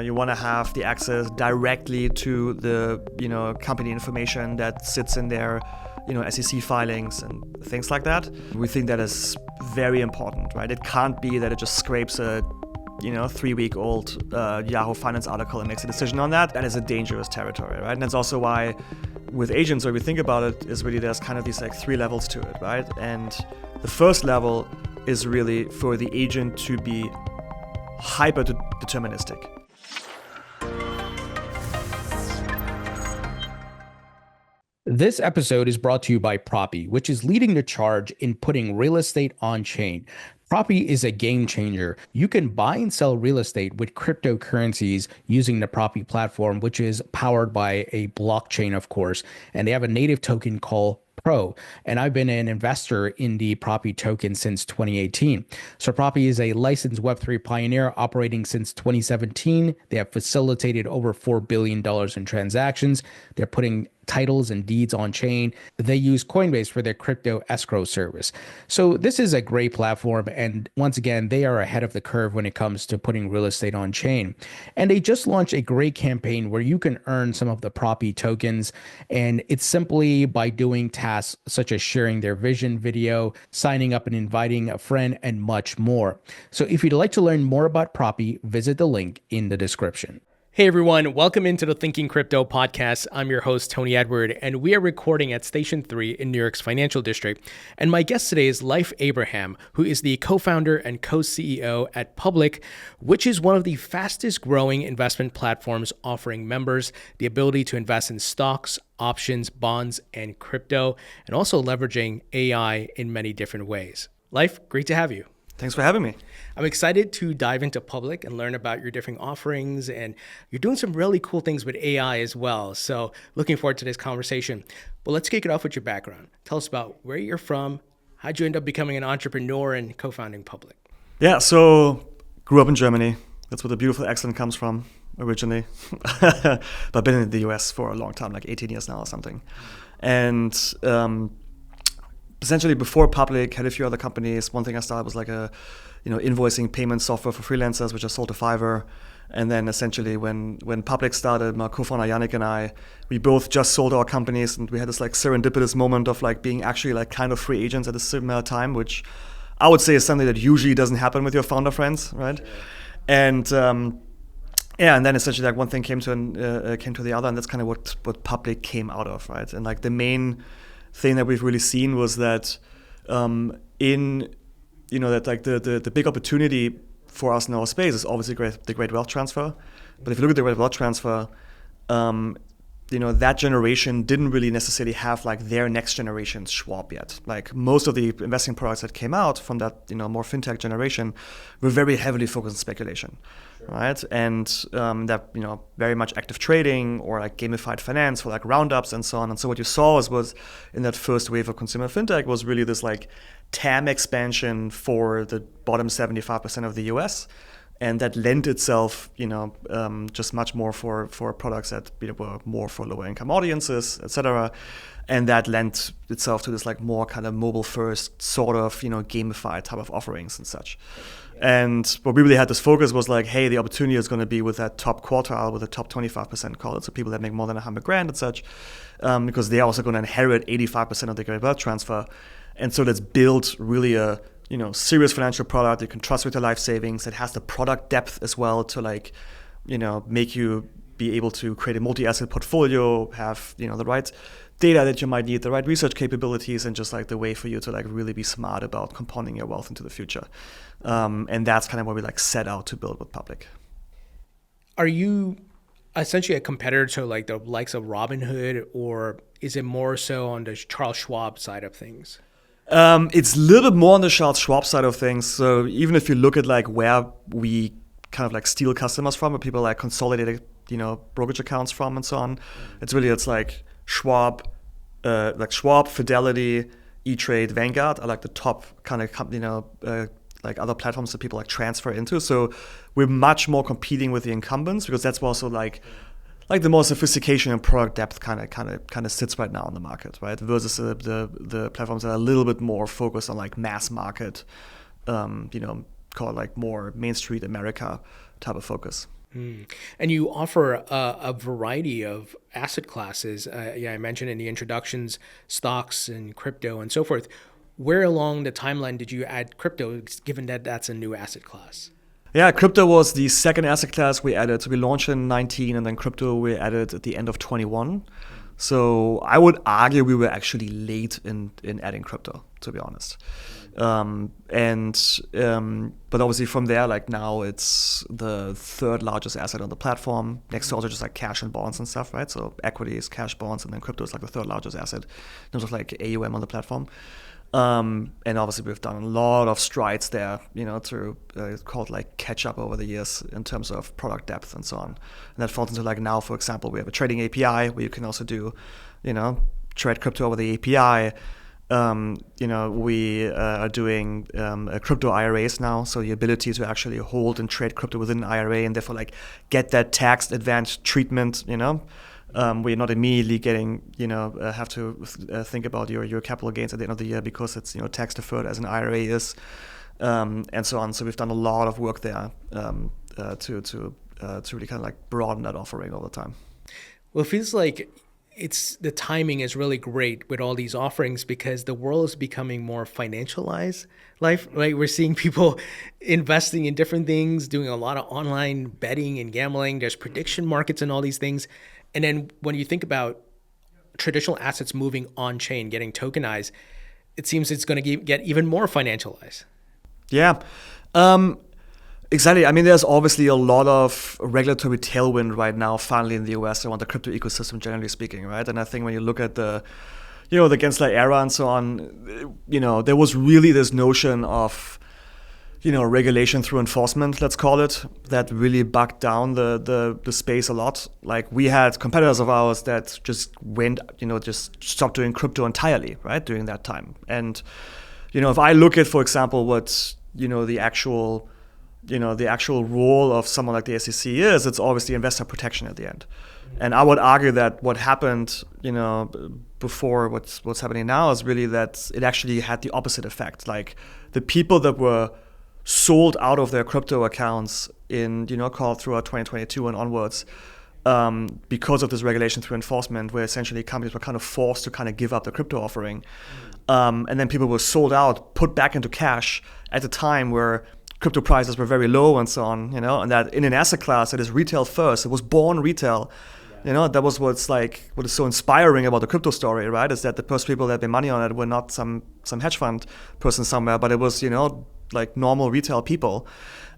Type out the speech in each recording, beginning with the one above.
You want to have the access directly to the company information that sits in their SEC filings and things like that. We think that is very important, right? It can't be that it just scrapes a 3-week-old Yahoo Finance article and makes a decision on that. That is a dangerous territory, right? And that's also why with agents, when we think about it, is really there's kind of these like 3 levels to it, right? And the first level is really for the agent to be hyper deterministic. This episode is brought to you by Propy, which is leading the charge in putting real estate on chain. Propy is a game changer. You can buy and sell real estate with cryptocurrencies using the Propy platform, which is powered by a blockchain, of course, and they have a native token called Pro. And I've been an investor in the Propy token since 2018. So Propy is a licensed Web3 pioneer operating since 2017. They have facilitated over $4 billion in transactions. They're putting titles and deeds on chain. They use Coinbase for their crypto escrow service. So this is a great platform. And once again, they are ahead of the curve when it comes to putting real estate on chain. And they just launched a great campaign where you can earn some of the Propy tokens. And it's simply by doing tasks such as sharing their vision video, signing up and inviting a friend, and much more. So if you'd like to learn more about Propy, visit the link in the description. Hey everyone, welcome into the Thinking Crypto podcast. I'm your host, Tony Edward, and we are recording at Station 3 in New York's Financial District. And my guest today is Leif Abraham, who is the co-founder and co-CEO at Public, which is one of the fastest growing investment platforms offering members the ability to invest in stocks, options, bonds, and crypto, and also leveraging AI in many different ways. Leif, great to have you. Thanks for having me. I'm excited to dive into Public and learn about your different offerings, and you're doing some really cool things with AI as well. So looking forward to this conversation. But let's kick it off with your background. Tell us about where you're from, how'd you end up becoming an entrepreneur and co-founding Public? Yeah, so grew up in Germany. That's where the beautiful accent comes from originally. But been in the US for a long time, like 18 years now or something. And essentially before Public, had a few other companies. One thing I started was like a invoicing payment software for freelancers, which I sold to Fiverr. And then essentially when Public started, my co-founder Yannick and I, we both just sold our companies, and we had this like serendipitous moment of like being actually like kind of free agents at a similar time, which I would say is something that usually doesn't happen with your founder friends, right? And and then essentially like one thing came to the other, and that's kind of what Public came out of, right? And like the main thing that we've really seen was that that like the big opportunity for us in our space is obviously the great wealth transfer. But if you look at the great wealth transfer, that generation didn't really necessarily have like their next generation's Schwab yet. Like most of the investing products that came out from that more fintech generation were very heavily focused on speculation. Right, and that very much active trading or like gamified finance for like roundups and so on. And so what you saw was in that first wave of consumer fintech was really this like TAM expansion for the bottom 75% of the US, and that lent itself just much more for products that were more for lower income audiences, etc. And that lent itself to this like more kind of mobile first sort of gamified type of offerings and such. And what we really had this focus was like, hey, the opportunity is going to be with that top quartile, with the top 25% call it, so people that make more than $100,000 and such, because they're also going to inherit 85% of the great wealth transfer. And so let's build really a serious financial product you can trust with your life savings. It has the product depth as well to like make you be able to create a multi-asset portfolio, have the right data that you might need, the right research capabilities, and just like the way for you to like really be smart about compounding your wealth into the future. And that's kind of what we like set out to build with Public. Are you essentially a competitor to like the likes of Robinhood, or is it more so on the Charles Schwab side of things? It's a little bit more on the Charles Schwab side of things. So even if you look at like where we kind of like steal customers from, where people like consolidated brokerage accounts from and so on, it's like Schwab, Fidelity, E-Trade, Vanguard are like the top kind of like other platforms that people like transfer into. So we're much more competing with the incumbents, because that's also like the more sophistication and product depth kind of sits right now on the market, right? Versus the platforms that are a little bit more focused on like mass market, call it like more Main Street America type of focus. And you offer a variety of asset classes. I mentioned in the introductions, stocks and crypto and so forth. Where along the timeline did you add crypto, given that that's a new asset class? Yeah, crypto was the second asset class we added. So we launched in 19, and then crypto we added at the end of 21. So I would argue we were actually late in adding crypto, to be honest. But obviously from there, like now it's the third largest asset on the platform, next to also just like cash and bonds and stuff, right? So equities, cash, bonds, and then crypto is like the third largest asset in terms of like AUM on the platform. And obviously we've done a lot of strides there, through it's called like catch up over the years in terms of product depth and so on. And that falls into like now, for example, we have a trading API where you can also do, trade crypto over the API. We are doing crypto IRAs now, so the ability to actually hold and trade crypto within an IRA and therefore like get that tax advantage treatment. We're not immediately getting, have to think about your capital gains at the end of the year because it's tax deferred as an IRA is, and so on. So we've done a lot of work there to really kind of like broaden that offering all the time. Well, it feels like the timing is really great with all these offerings because the world is becoming more financialized. Right? We're seeing people investing in different things, doing a lot of online betting and gambling. There's prediction markets and all these things. And then when you think about traditional assets moving on chain, getting tokenized, it seems it's going to get even more financialized. Yeah. Exactly. I mean, there's obviously a lot of regulatory tailwind right now, finally in the US around the crypto ecosystem, generally speaking, right? And I think when you look at the Gensler era and so on, there was really this notion of, regulation through enforcement, let's call it, that really bugged down the space a lot. Like we had competitors of ours that just went, just stopped doing crypto entirely, right, during that time. And, if I look at, for example, what, the actual role of someone like the SEC is, it's obviously investor protection at the end. And I would argue that what happened, before what's happening now is really that it actually had the opposite effect. Like the people that were sold out of their crypto accounts in, call throughout 2022 and onwards, because of this regulation through enforcement, where essentially companies were kind of forced to kind of give up the crypto offering. And then people were sold out, put back into cash at a time where crypto prices were very low and so on, and that in an asset class that is retail first, it was born retail. That was what is so inspiring about the crypto story, right? Is that the first people that had money on it were not some hedge fund person somewhere, but it was, like normal retail people.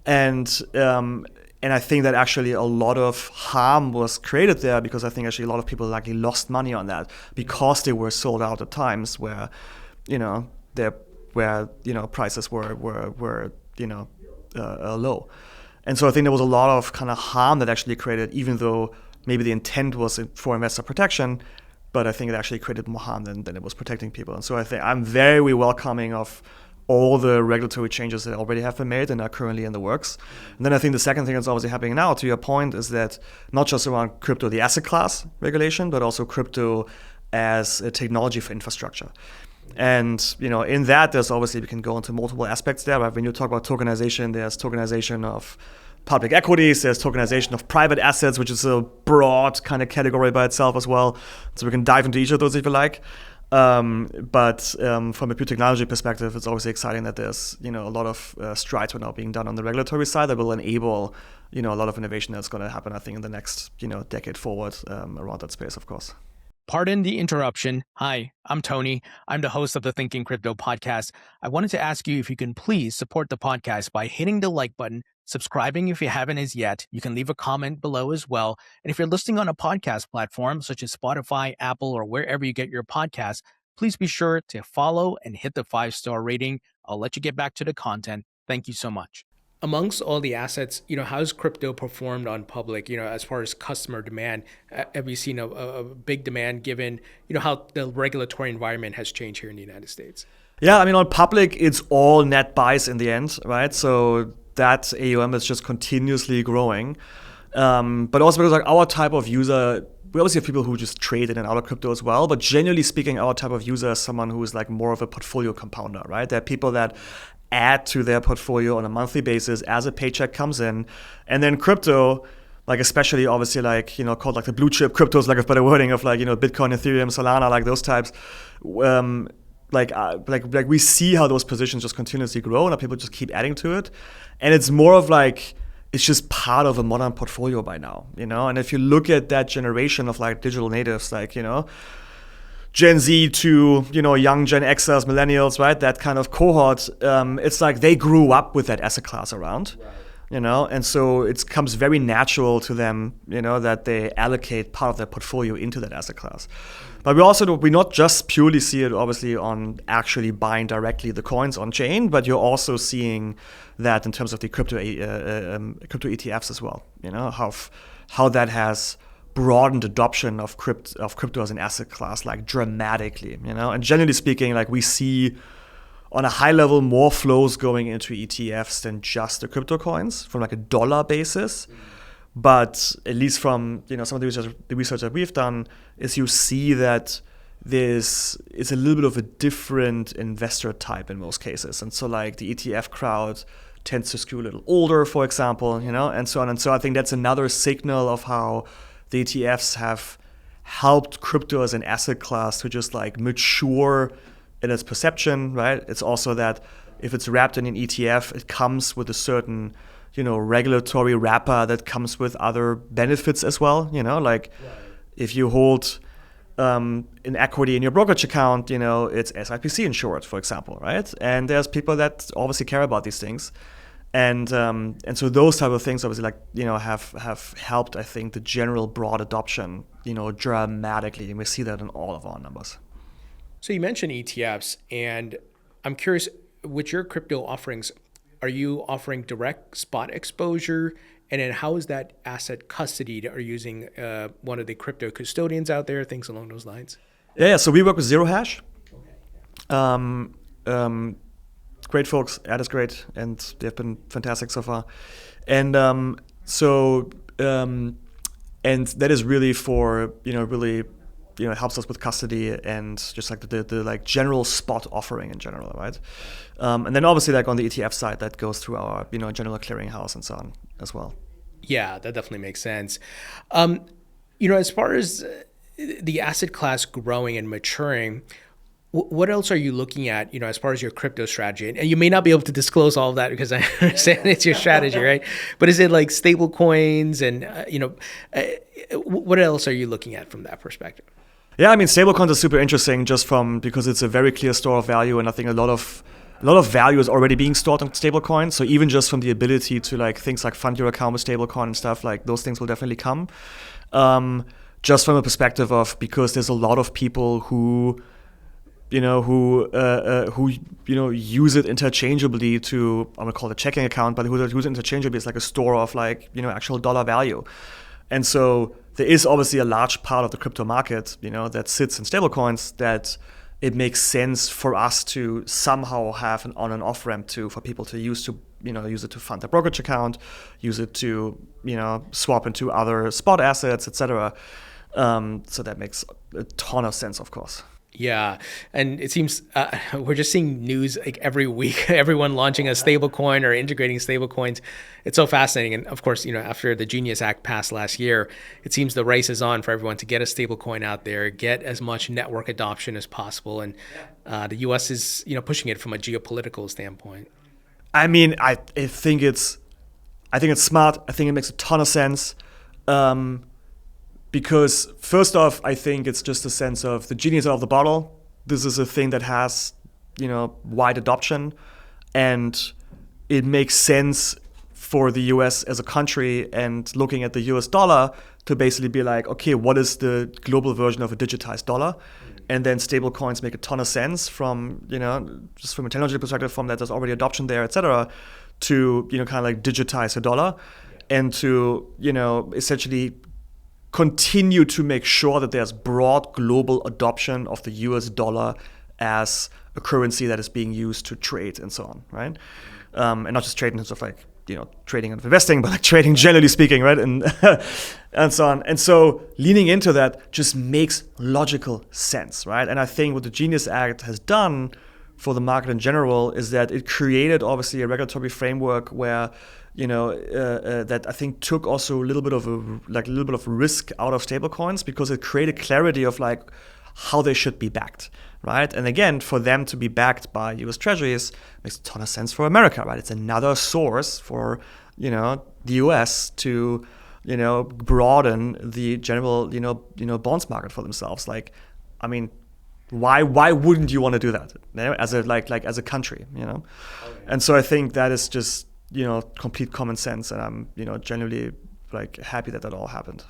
And I think that actually a lot of harm was created there because I think actually a lot of people likely lost money on that because they were sold out at times where, prices were low. And so I think there was a lot of kind of harm that actually created, even though maybe the intent was for investor protection, but I think it actually created more harm than it was protecting people. And so I think I'm very welcoming of all the regulatory changes that already have been made and are currently in the works. And then I think the second thing that's obviously happening now, to your point, is that not just around crypto, the asset class regulation, but also crypto as a technology for infrastructure. And, in that, there's obviously, we can go into multiple aspects there, right? When you talk about tokenization, there's tokenization of public equities, there's tokenization of private assets, which is a broad kind of category by itself as well. So we can dive into each of those if you like. But from a pure technology perspective, it's obviously exciting that there's, a lot of strides are now being done on the regulatory side that will enable, a lot of innovation that's going to happen, I think, in the next, decade forward around that space, of course. Pardon the interruption. Hi, I'm Tony. I'm the host of the Thinking Crypto podcast. I wanted to ask you if you can please support the podcast by hitting the like button, subscribing if you haven't as yet. You can leave a comment below as well. And if you're listening on a podcast platform such as Spotify, Apple, or wherever you get your podcasts, please be sure to follow and hit the 5-star rating. I'll let you get back to the content. Thank you so much. Amongst all the assets, how's crypto performed on public, as far as customer demand? Have you seen a big demand given, how the regulatory environment has changed here in the United States? Yeah, I mean, on public, it's all net buys in the end, right? So that AUM is just continuously growing. But also because like our type of user, we obviously have people who just trade in and out of crypto as well. But generally speaking, our type of user is someone who is like more of a portfolio compounder, right? There are people that add to their portfolio on a monthly basis as a paycheck comes in. And then crypto, like especially obviously like, called like the blue chip cryptos, like a better wording of like, Bitcoin, Ethereum, Solana, like those types. Like we see how those positions just continuously grow and people just keep adding to it. And it's more of like, it's just part of a modern portfolio by now, And if you look at that generation of like digital natives, like, Gen Z to, young Gen Xers, millennials, right? That kind of cohort, it's like they grew up with that asset class around, and so it comes very natural to them, that they allocate part of their portfolio into that asset class. But we not just purely see it obviously on actually buying directly the coins on chain, but you're also seeing that in terms of the crypto ETFs as well. How that has broadened adoption of crypto as an asset class like dramatically. And generally speaking, like we see on a high level more flows going into ETFs than just the crypto coins from like a dollar basis. But at least from some of the research that we've done is you see that it's a little bit of a different investor type in most cases. And so like the ETF crowd tends to skew a little older, for example, and so on. And so I think that's another signal of how the ETFs have helped crypto as an asset class to just like mature in its perception, right? It's also that if it's wrapped in an ETF, it comes with a certain regulatory wrapper that comes with other benefits as well. Like if you hold an equity in your brokerage account, it's SIPC insured, for example, right? And there's people that obviously care about these things. And so those type of things obviously have helped, I think, the general broad adoption, dramatically. And we see that in all of our numbers. So you mentioned ETFs, and I'm curious, with your crypto offerings, are you offering direct spot exposure? And then how is that asset custodied? Are you using one of the crypto custodians out there, things along those lines? Yeah, so we work with Zero Hash. Great folks, Ad is great, and they've been fantastic so far. And and that is really for, really, it helps us with custody and just like the like general spot offering in general, right? And then obviously like on the ETF side, that goes through our, general clearinghouse and so on as well. Yeah, that definitely makes sense. As far as the asset class growing and maturing, what else are you looking at, as far as your crypto strategy? And you may not be able to disclose all of that because I understand it's your strategy, right? But is it like stable coins and, what else are you looking at from that perspective? Yeah, I mean, stablecoins are super interesting because it's a very clear store of value, and I think a lot of value is already being stored on stablecoins. So even just from the ability to like things like fund your account with stablecoin and stuff, like those things will definitely come. Just from a perspective of, because there's a lot of people who use it interchangeably to, I'm gonna call it a checking account, but who use it interchangeably as like a store of like, actual dollar value. And so there is obviously a large part of the crypto market, that sits in stablecoins that it makes sense for us to somehow have an on and off ramp for people to use it to fund their brokerage account, use it to, swap into other spot assets, etc. So that makes a ton of sense, of course. Yeah, and it seems we're just seeing news like every week, everyone launching a stable coin or integrating stable coins. It's so fascinating. And of course, after the Genius Act passed last year, it seems the race is on for everyone to get a stable coin out there, get as much network adoption as possible. And the US is, pushing it from a geopolitical standpoint. I mean, I think it's smart. I think it makes a ton of sense. Because first off, I think it's just a sense of the genie is out of the bottle. This is a thing that has, wide adoption, and it makes sense for the US as a country and looking at the US dollar to basically be like, okay, what is the global version of a digitized dollar? And then stable coins make a ton of sense from, just from a technology perspective, from that there's already adoption there, et cetera, to, kind of like digitize a dollar and to, essentially continue to make sure that there's broad global adoption of the US dollar as a currency that is being used to trade and so on, right? And not just trade in terms of like, trading and investing, but like trading generally speaking, right? And and so on. And so leaning into that just makes logical sense, right? And I think what the Genius Act has done for the market in general is that it created obviously a regulatory framework where that I think took also a little bit of risk out of stablecoins, because it created clarity of like how they should be backed, right? And again, for them to be backed by U.S. Treasuries makes a ton of sense for America, right? It's another source for the U.S. to broaden the general bonds market for themselves. Like, I mean, why wouldn't you want to do that as a country, And so I think that is just complete common sense, and I'm genuinely like happy that all happened.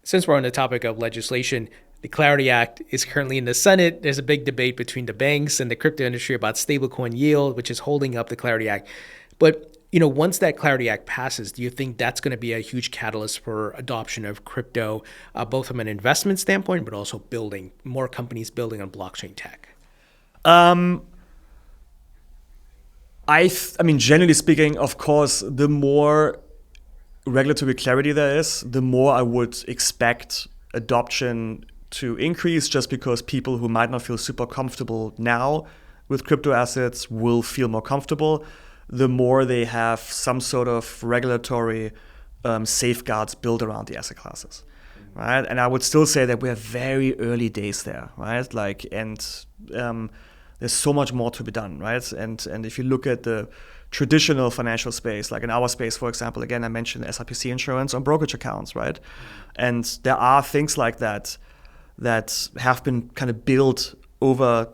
Since we're on the topic of legislation, the Clarity Act is currently in the Senate. There's a big debate between the banks and the crypto industry about stablecoin yield, which is holding up the Clarity Act. But once that Clarity Act passes, do you think that's going to be a huge catalyst for adoption of crypto, both from an investment standpoint, but also building more companies building on blockchain tech? I mean, generally speaking, of course, the more regulatory clarity there is, the more I would expect adoption to increase, just because people who might not feel super comfortable now with crypto assets will feel more comfortable the more they have some sort of regulatory safeguards built around the asset classes, right? And I would still say that we have very early days there, right? Like, and there's so much more to be done, right? And if you look at the traditional financial space, like in our space, for example, again, I mentioned SIPC insurance on brokerage accounts, right? And there are things like that have been kind of built over,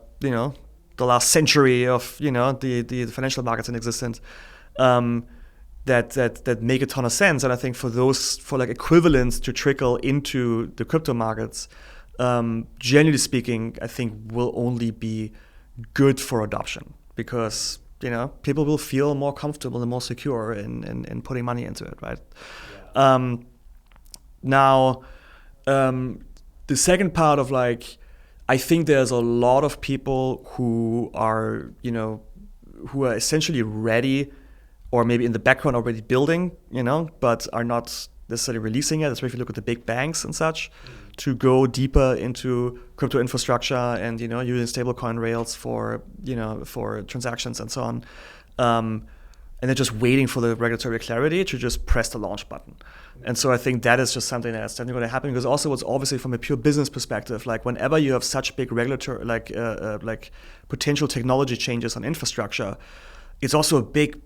the last century of, the financial markets in existence, that make a ton of sense. And I think for like equivalents to trickle into the crypto markets, generally speaking, I think will only be good for adoption, because people will feel more comfortable and more secure in putting money into it, right? Yeah. Now, the second part of like, I think there's a lot of people who are essentially ready, or maybe in the background already building, but are not necessarily releasing it. Especially if you look at the big banks and such, to go deeper into crypto infrastructure and using stablecoin rails for transactions and so on, and they're just waiting for the regulatory clarity to just press the launch button. And so I think that is just something that's definitely going to happen, because also it's obviously from a pure business perspective, like whenever you have such big regulatory like potential technology changes on infrastructure, it's also a big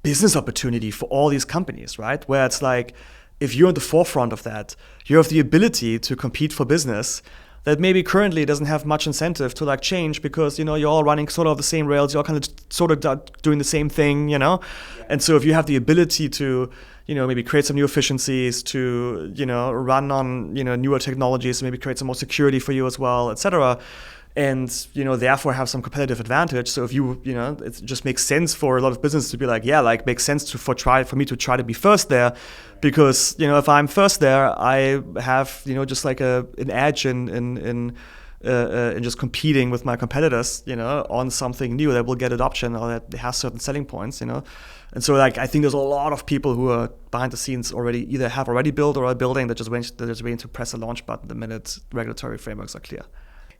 business opportunity for all these companies, right? Where it's like, if you're at the forefront of that, you have the ability to compete for business that maybe currently doesn't have much incentive to like change, because you're all running sort of the same rails, you're all kind of sort of doing the same thing, Yeah. And so if you have the ability to maybe create some new efficiencies, to run on newer technologies, maybe create some more security for you as well, etc., and therefore have some competitive advantage. So if it just makes sense for a lot of businesses to be like, makes sense for me to try to be first there, because if I'm first there, I have just like an edge in just competing with my competitors, on something new that will get adoption or that has certain selling points, And so like I think there's a lot of people who are behind the scenes either have already built or are building, that just waiting to press a launch button the minute regulatory frameworks are clear.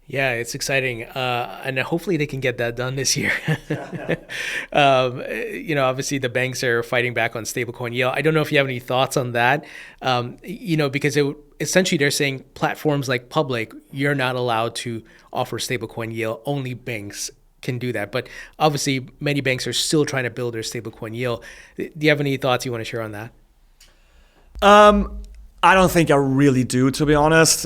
Yeah, it's exciting. And hopefully they can get that done this year. Obviously the banks are fighting back on stablecoin yield. I don't know if you have any thoughts on that, because essentially they're saying platforms like Public, you're not allowed to offer stablecoin yield. Only banks can do that. But obviously many banks are still trying to build their stablecoin yield. Do you have any thoughts you want to share on that? I don't think I really do, to be honest.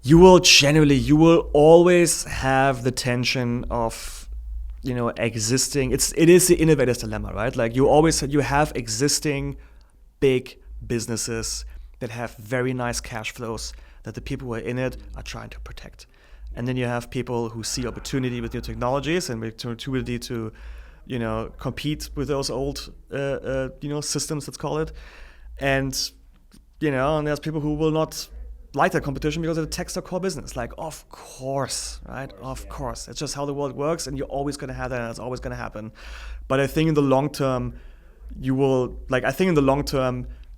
You will always have the tension of, existing. It is the innovator's dilemma, right? Like you have existing big businesses that have very nice cash flows that the people who are in it are trying to protect. And then you have people who see opportunity with new technologies and opportunity to, compete with those old, systems, let's call it. And there's people who will not like that competition because it attacks their core business. Like, of course, right? Of course. It's just how the world works, and you're always going to have that, and it's always going to happen. But I think in the long term,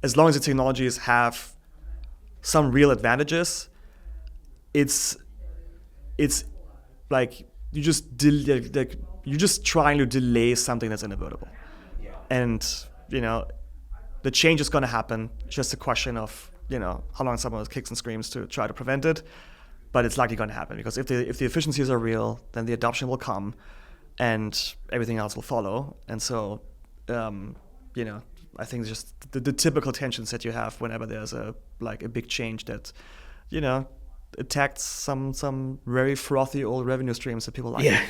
as long as the technologies have some real advantages, it's like you you're just trying to delay something that's inevitable. Yeah. And, the change is going to happen. It's just a question of, how long someone kicks and screams to try to prevent it. But it's likely going to happen, because if the efficiencies are real, then the adoption will come and everything else will follow. And so, I think it's just the typical tensions that you have whenever there's a big change that, attacks some very frothy old revenue streams that people like. Yeah.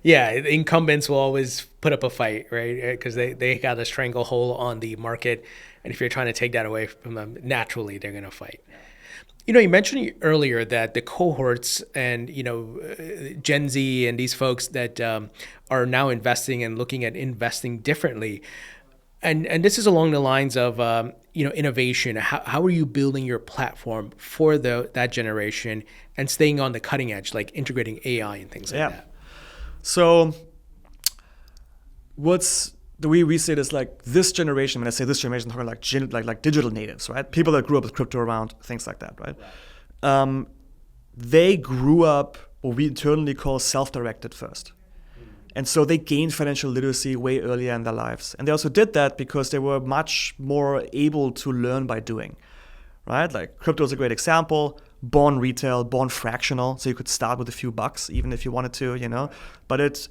Yeah, incumbents will always put up a fight, right? Because they got a stranglehold on the market. And if you're trying to take that away from them, naturally, they're going to fight. You mentioned earlier that the cohorts and, Gen Z and these folks that are now investing and looking at investing differently. And this is along the lines of, innovation. How are you building your platform for that generation and staying on the cutting edge, like integrating AI and things like that? So the way we say it is this generation, when I say this generation, I'm talking like digital natives, right? People that grew up with crypto around, things like that, right? They grew up what we internally call self-directed first. And so they gained financial literacy way earlier in their lives. And they also did that because they were much more able to learn by doing, right? Like crypto is a great example. Born retail, born fractional. So you could start with a few bucks, even if you wanted to, But it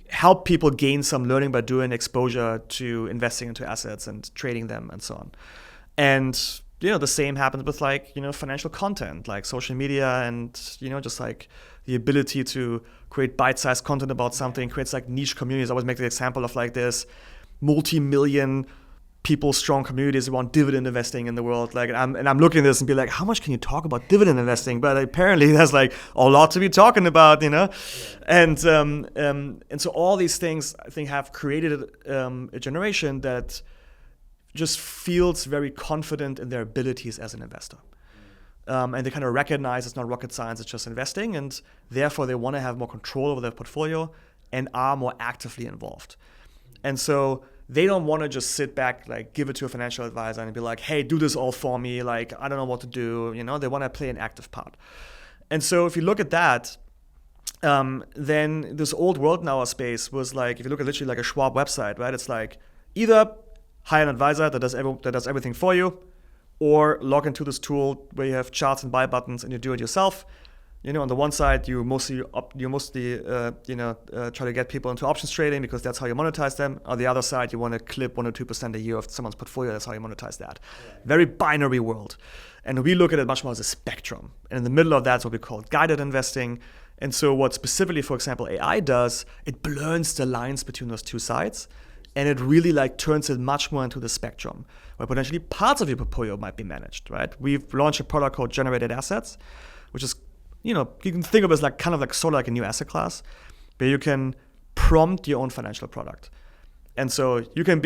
helped people gain some learning by doing, exposure to investing into assets and trading them and so on. And, the same happens with financial content, like social media and, just the ability to create bite-sized content about something, creates niche communities. I always make the example of this multi-million people strong communities around dividend investing in the world. I'm looking at this and be like, how much can you talk about dividend investing? But apparently there's a lot to be talking about, Yeah. And so all these things I think have created a generation that just feels very confident in their abilities as an investor. And they kind of recognize it's not rocket science, it's just investing, and therefore they want to have more control over their portfolio and are more actively involved. And so they don't want to just sit back, give it to a financial advisor and be like, hey, do this all for me. I don't know what to do. They want to play an active part. And so if you look at that, then this old world in our space was if you look at literally a Schwab website, right? It's either hire an advisor that does everything for you, or log into this tool where you have charts and buy buttons and you do it yourself. On the one side, you mostly try to get people into options trading because that's how you monetize them. On the other side, you want to clip 1 or 2% a year of someone's portfolio. That's how you monetize that. Yeah. Very binary world. And we look at it much more as a spectrum. And in the middle of that's what we call guided investing. And so what specifically, for example, AI does, it blurs the lines between those two sides. And it really turns it much more into the spectrum, where potentially parts of your portfolio might be managed, right? We've launched a product called Generated Assets, which is, you can think of it as kind of sort of a new asset class, where you can prompt your own financial product. And so you can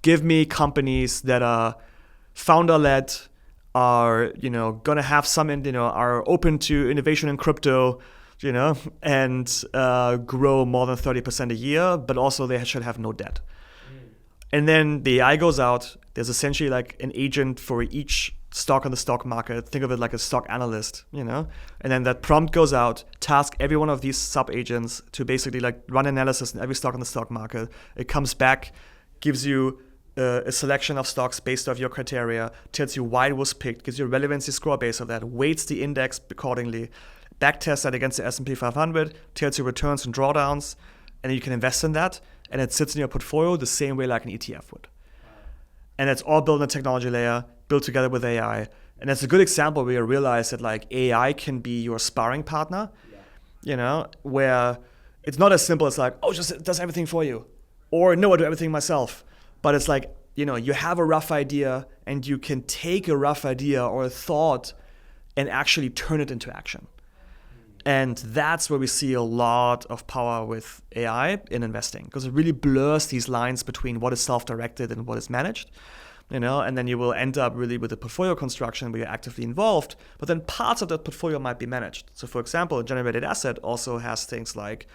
give me companies that are founder-led, are, gonna have some, are open to innovation in crypto, and grow more than 30% a year, but also they should have no debt. And then the AI goes out. There's essentially an agent for each stock on the stock market. Think of it like a stock analyst, And then that prompt goes out, task every one of these sub-agents to basically run analysis in every stock on the stock market. It comes back, gives you a selection of stocks based off your criteria, tells you why it was picked, gives you a relevancy score based on that, weights the index accordingly, backtest that against the S&P 500, tells you returns and drawdowns, and then you can invest in that, and it sits in your portfolio the same way like an ETF would. And it's all built in a technology layer, built together with AI. And that's a good example where you realize that AI can be your sparring partner, where it's not as simple as just it does everything for you. Or no, I do everything myself. But it's you have a rough idea and you can take a rough idea or a thought and actually turn it into action. And that's where we see a lot of power with AI in investing, because it really blurs these lines between what is self-directed and what is managed, and then you will end up really with a portfolio construction where you're actively involved, but then parts of that portfolio might be managed. So for example, a generated asset also has things like,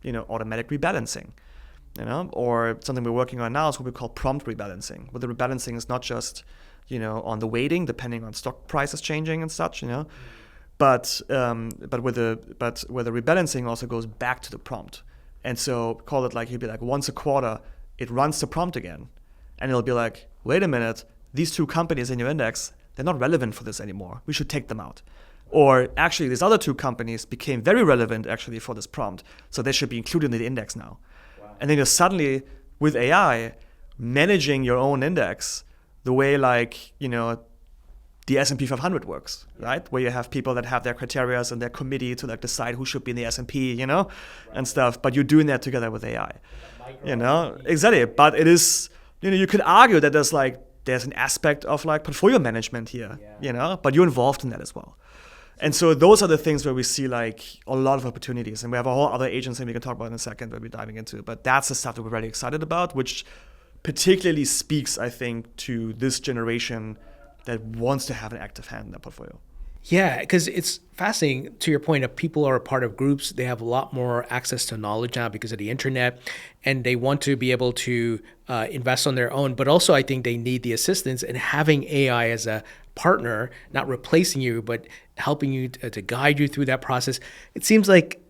automatic rebalancing, or something we're working on now is what we call prompt rebalancing, where the rebalancing is not just, on the weighting, depending on stock prices changing and such, But where the rebalancing also goes back to the prompt, And so call it like, he'll be like, once a quarter, it runs the prompt again. And it'll be like, wait a minute, these 2 companies in your index, they're not relevant for this anymore. We should take them out. Or actually, these other 2 companies became very relevant actually for this prompt. So they should be included in the index now. Wow. And then you're suddenly, with AI, managing your own index the way like, the S&P 500 works, right? Where you have people that have their criteria and their committee to like decide who should be in the S&P, and stuff. But you're doing that together with AI, Exactly. But it is, you could argue that there's an aspect of like portfolio management here, but you're involved in that as well. And so those are the things where we see like a lot of opportunities. And we have a whole other agency we can talk about in a second where we're diving into. But that's the stuff that we're really excited about, which particularly speaks, I think, to this generation that wants to have an active hand in their portfolio. Yeah, because it's fascinating to your point of people are a part of groups. They have a lot more access to knowledge now because of the internet, and they want to be able to invest on their own. But also, I think they need the assistance, and having AI as a partner, not replacing you, but helping you to guide you through that process. It seems like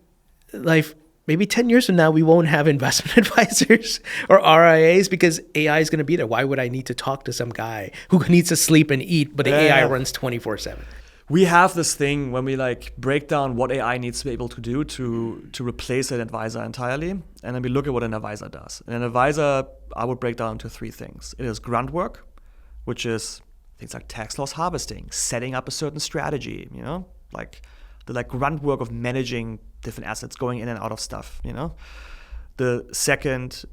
maybe 10 years from now, we won't have investment advisors or RIAs because AI is going to be there. Why would I need to talk to some guy who needs to sleep and eat, but the AI runs 24/7? We have this thing when we like break down what AI needs to be able to do to replace an advisor entirely. And then we look at what an advisor does. And an advisor, I would break down into 3 things. It is grunt work, which is things like tax loss harvesting, setting up a certain strategy, like the grunt work of managing different assets, going in and out of stuff, The second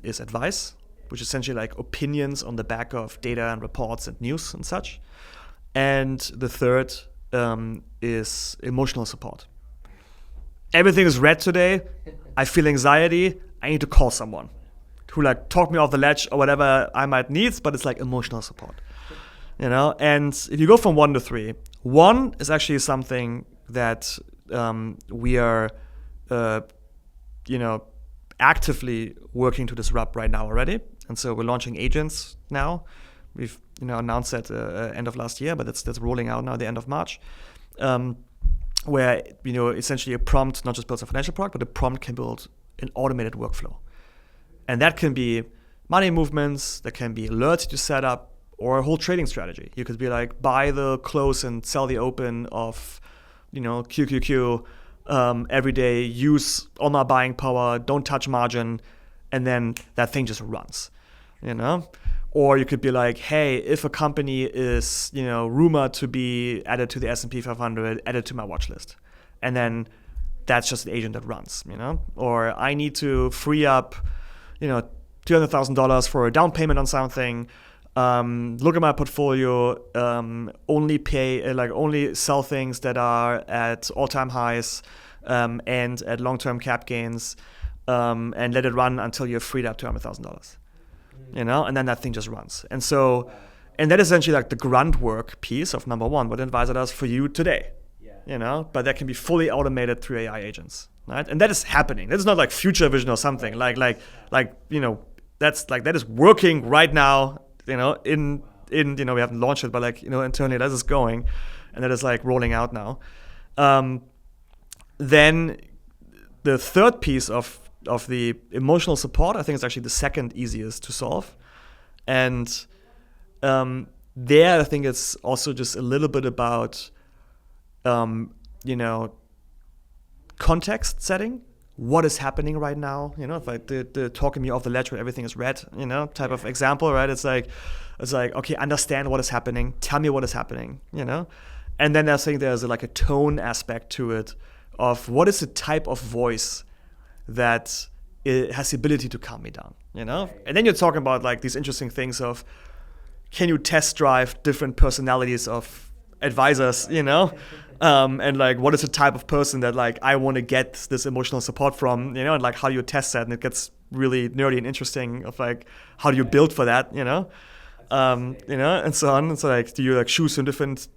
is advice, which is essentially like opinions on the back of data and reports and news and such. And the third is emotional support. Everything is red today. I feel anxiety. I need to call someone who like talk me off the ledge or whatever I might need, but it's like emotional support, And if you go from 1 to 3, 1 is actually something that we are, actively working to disrupt right now already. And so we're launching agents now. We've announced that end of last year, but that's rolling out now at the end of March, where essentially a prompt not just builds a financial product, but a prompt can build an automated workflow, and that can be money movements, that can be alerts you set up, or a whole trading strategy. You could be like buy the close and sell the open of QQQ every day. Use all my buying power, don't touch margin, and then that thing just runs, Or you could be like, hey, if a company is, rumored to be added to the S&P 500, added to my watch list. And then that's just an agent that runs, Or I need to free up, $200,000 for a down payment on something. Look at my portfolio, only sell things that are at all-time highs and at long-term cap gains, and let it run until you've freed up $200,000. And then that thing just runs. And so, and that is essentially like the grunt work piece of number 1, what an advisor does for you today, but that can be fully automated through AI agents, right? And that is happening. That is not like future vision or something that is working right now, we haven't launched it, but internally that is going, and that is like rolling out now. Then the third piece of the emotional support, I think it's actually the second easiest to solve. And there, I think it's also just a little bit about, context setting. What is happening right now? If like the talking me off the ledge where everything is red, type of example, right? It's like, okay, understand what is happening. Tell me what is happening, And then I think there's like a tone aspect to it of what is the type of voice that it has the ability to calm me down, And then you're talking about like these interesting things of, can you test drive different personalities of advisors, and like what is the type of person that like I want to get this emotional support from, and like how do you test that? And it gets really nerdy and interesting of like how do you build for that, and so on. And so like do you like choose some different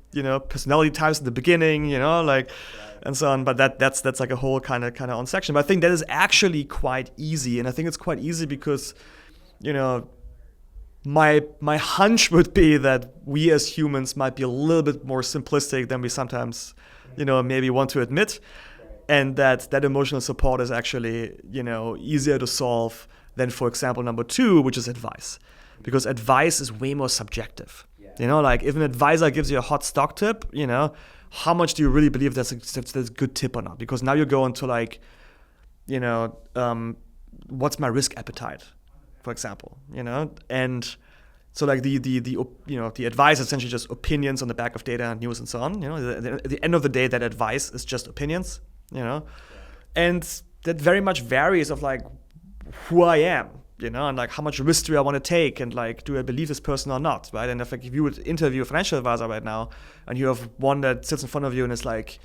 personality types at the beginning, and so on. But that's like a whole kind of on section. But I think that is actually quite easy, and I think it's quite easy because, my hunch would be that we as humans might be a little bit more simplistic than we sometimes, maybe want to admit. And that emotional support is actually, easier to solve than, for example, number 2, which is advice. Because advice is way more subjective. Like if an advisor gives you a hot stock tip, how much do you really believe that's a good tip or not? Because now you go into like, what's my risk appetite, for example, and so like the advice is essentially just opinions on the back of data and news and so on. At the end of the day, that advice is just opinions, and that very much varies of like who I am, and like how much risk do I want to take, and like do I believe this person or not, right? And if you would interview a financial advisor right now, and you have one that sits in front of you and is like,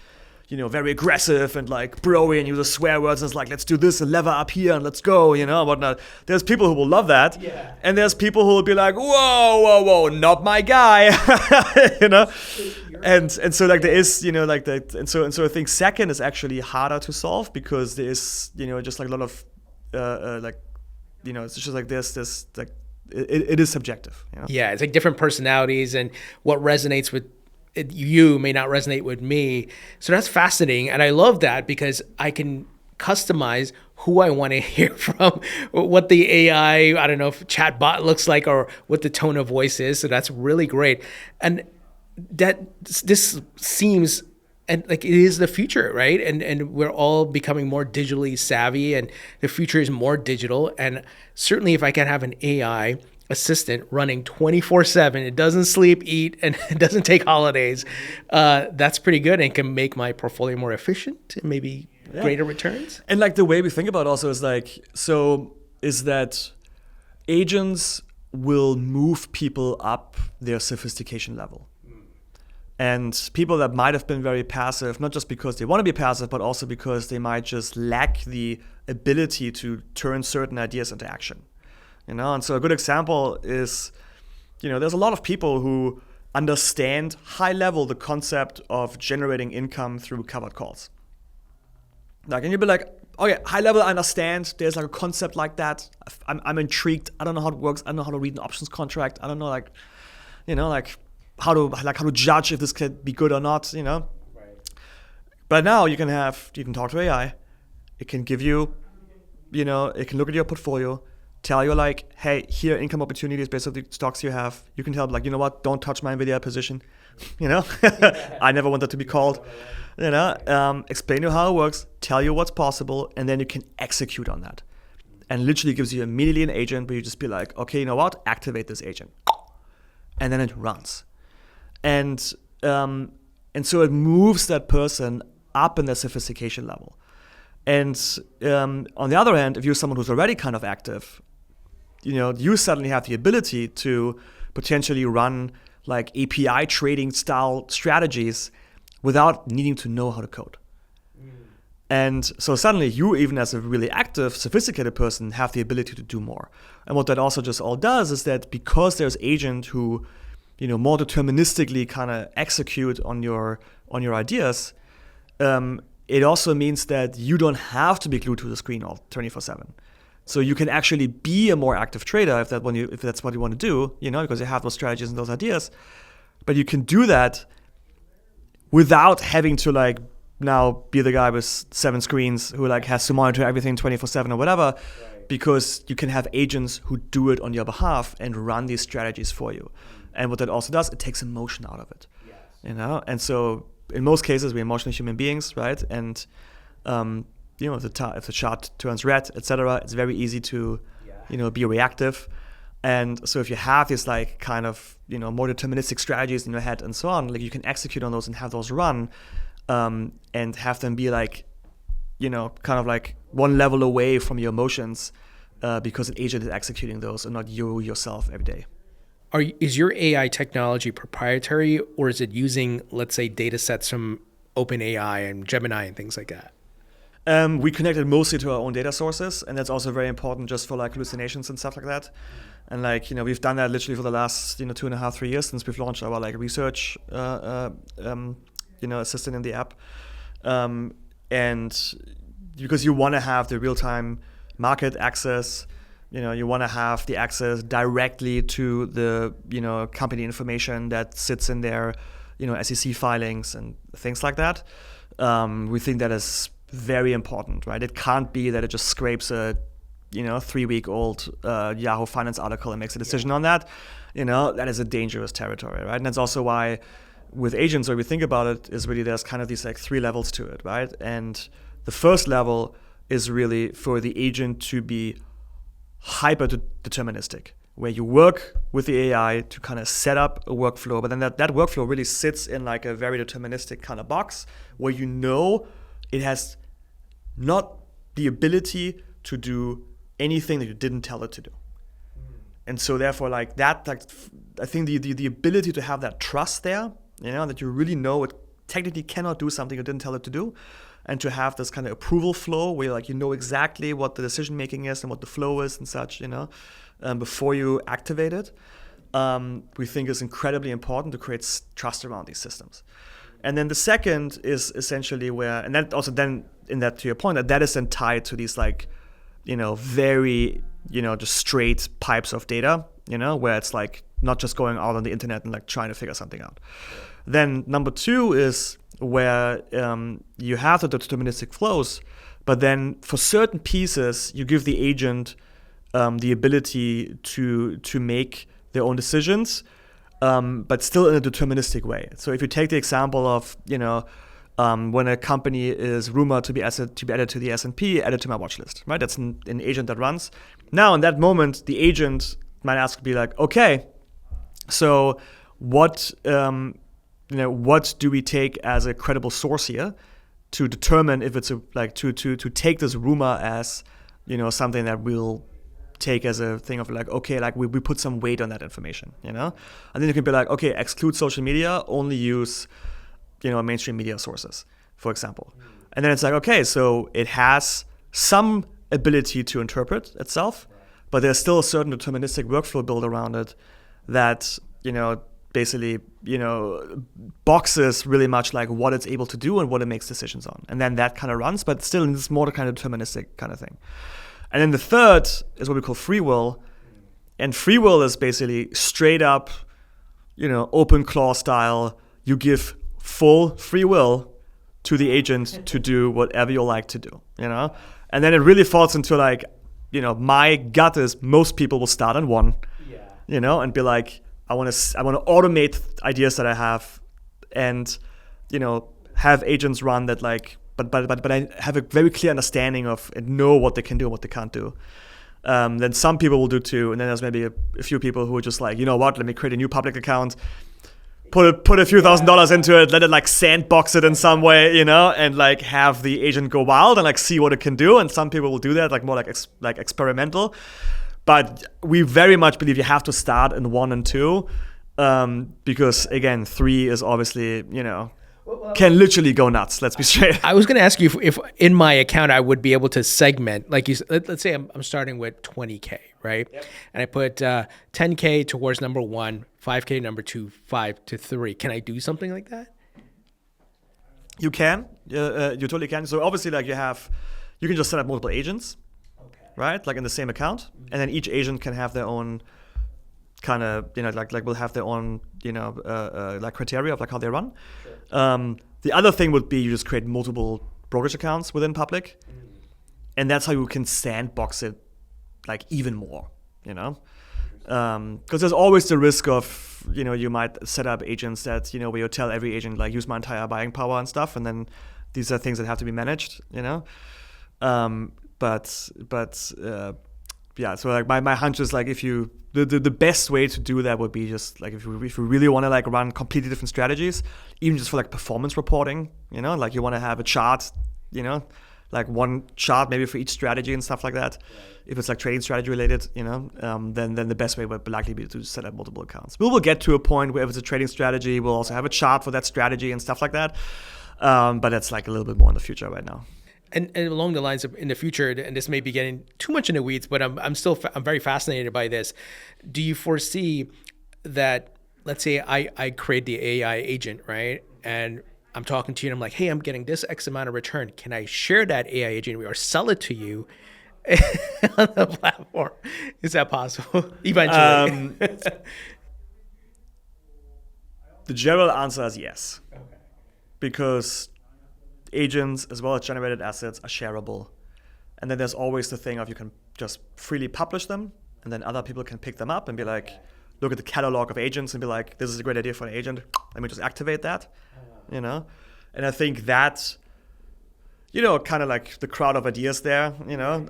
very aggressive and like broy and uses swear words and it's like, let's do this and lever up here and let's go, whatnot. There's people who will love that. Yeah. And there's people who will be like, whoa, not my guy, And so like there is, like that. And so I think second is actually harder to solve because there is, just like a lot of, it's just like this like, it is subjective. Yeah, it's like different personalities and what resonates with you may not resonate with me. So that's fascinating. And I love that because I can customize who I want to hear from, what the AI, I don't know if chat bot looks like or what the tone of voice is. So that's really great. And this seems and like it is the future, right? And we're all becoming more digitally savvy and the future is more digital. And certainly if I can have an AI assistant running 24/7, it doesn't sleep, eat, and it doesn't take holidays, that's pretty good and can make my portfolio more efficient and maybe greater returns. And like the way we think about also is like, is that agents will move people up their sophistication level. And people that might have been very passive, not just because they want to be passive, but also because they might just lack the ability to turn certain ideas into action. And so a good example is, there's a lot of people who understand high level the concept of generating income through covered calls. Like, and you'll be like, okay, high level, I understand. There's like a concept like that. I'm intrigued. I don't know how it works. I don't know how to read an options contract. I don't know, how to judge if this could be good or not. Right. But now you can talk to AI. It can give you, it can look at your portfolio, tell you like, hey, here are income opportunities based on the stocks you have. You can tell them like, what, don't touch my NVIDIA position. I never want that to be called. Explain you how it works, tell you what's possible, and then you can execute on that. And literally gives you immediately an agent where you just be like, okay, you know what, activate this agent. And then it runs. And so it moves that person up in their sophistication level. And on the other hand, if you're someone who's already kind of active, you suddenly have the ability to potentially run like API trading style strategies without needing to know how to code. And so suddenly you, even as a really active, sophisticated person, have the ability to do more. And what that also just all does is that because there's agent who, more deterministically kind of execute on your ideas, it also means that you don't have to be glued to the screen all 24/7. So you can actually be a more active trader if that's what you want to do, because you have those strategies and those ideas. But you can do that without having to like now be the guy with 7 screens who like has to monitor everything 24/7 or whatever, right. Because you can have agents who do it on your behalf and run these strategies for you. And what that also does, it takes emotion out of it, yes. And so in most cases, we're emotional human beings, right? And if the chart turns red, etc., it's very easy to, be reactive. And so if you have this like kind of, more deterministic strategies in your head and so on, like you can execute on those and have those run, and have them be like, kind of like one level away from your emotions, because an agent is executing those and not you yourself every day. Is your AI technology proprietary, or is it using, let's say, data sets from OpenAI and Gemini and things like that? We connected mostly to our own data sources, and that's also very important just for like hallucinations and stuff like that. And like, we've done that literally for the last, 2.5, 3 years since we've launched our like research, assistant in the app. And because you want to have the real-time market access, you want to have the access directly to the, company information that sits in their, SEC filings and things like that. We think that is very important, right? It can't be that it just scrapes a 3-week-old Yahoo Finance article and makes a decision on that. That is a dangerous territory, right? And that's also why with agents, when we think about it, is really there's kind of these like 3 levels to it, right? And the first level is really for the agent to be hyper deterministic, where you work with the AI to kind of set up a workflow, but then that workflow really sits in like a very deterministic kind of box where it has not the ability to do anything that you didn't tell it to do. And so therefore like that, like I think the ability to have that trust there, that you really know it technically cannot do something you didn't tell it to do, and to have this kind of approval flow where like exactly what the decision making is and what the flow is and such, before you activate it, we think is incredibly important to create trust around these systems. And then the second is essentially where, and that also then in that, to your point, that is then tied to these like, very, just straight pipes of data, where it's like not just going out on the internet and like trying to figure something out. Then number 2 is where you have the deterministic flows, but then for certain pieces, you give the agent the ability to make their own decisions, but still in a deterministic way. So if you take the example of, when a company is rumored to be added to the S&P, added to my watch list, right? That's an agent that runs. Now, in that moment, the agent might ask to be like, okay, so what do we take as a credible source here to determine if it's to take this rumor as, something that we'll take as a thing of like, okay, like we put some weight on that information, and then you can be like, okay, exclude social media, only use, mainstream media sources, for example. And then it's like, okay, so it has some ability to interpret itself, but there's still a certain deterministic workflow built around it that, basically, boxes really much like what it's able to do and what it makes decisions on. And then that kind of runs, but still in this more kind of deterministic kind of thing. And then the third is what we call free will. And free will is basically straight up, open claw style. You give full free will to the agent to do whatever you like to do, And then it really falls into like, my gut is most people will start on 1, and be like, I want to automate ideas that I have, and have agents run that like, but I have a very clear understanding of and know what they can do and what they can't do. Then some people will do too, and then there's maybe a few people who are just like, let me create a new public account, put a few $1,000s into it, let it like sandbox it in some way, and like have the agent go wild and like see what it can do. And some people will do that like more like experimental. But we very much believe you have to start in 1 and 2, because again, 3 is obviously, can literally go nuts. Let's be straight. I was going to ask you if in my account I would be able to segment, like let's say I'm starting with 20K, right? Yep. And I put 10K towards number 1, 5K number 2, 5 to 3. Can I do something like that? You can. You totally can. So obviously, like you can just set up multiple agents. Right, like in the same account, and then each agent can have their own kind of, like will have their own, like criteria of like how they run. Sure. The other thing would be you just create multiple brokerage accounts within public, and that's how you can sandbox it, like even more, because there's always the risk of, you might set up agents that, where you tell every agent like use my entire buying power and stuff, and then these are things that have to be managed, yeah, so like my hunch is like if you the best way to do that would be just like if you really want to like run completely different strategies, even just for like performance reporting, like you want to have a chart, like one chart maybe for each strategy and stuff like that. Right. If it's like trading strategy related, then the best way would likely be to set up multiple accounts. We will get to a point where if it's a trading strategy, we'll also have a chart for that strategy and stuff like that. But that's like a little bit more in the future right now. And along the lines of in the future, and this may be getting too much in the weeds, but I'm very fascinated by this. Do you foresee that, let's say I create the AI agent, right? And I'm talking to you and I'm like, hey, I'm getting this X amount of return. Can I share that AI agent or sell it to you on the platform? Is that possible eventually? The general answer is yes. Okay. Because agents as well as generated assets are shareable. And then there's always the thing of you can just freely publish them, and then other people can pick them up and be like, look at the catalog of agents and be like, this is a great idea for an agent. Let me just activate that, And I think that, kind of like the crowd of ideas there,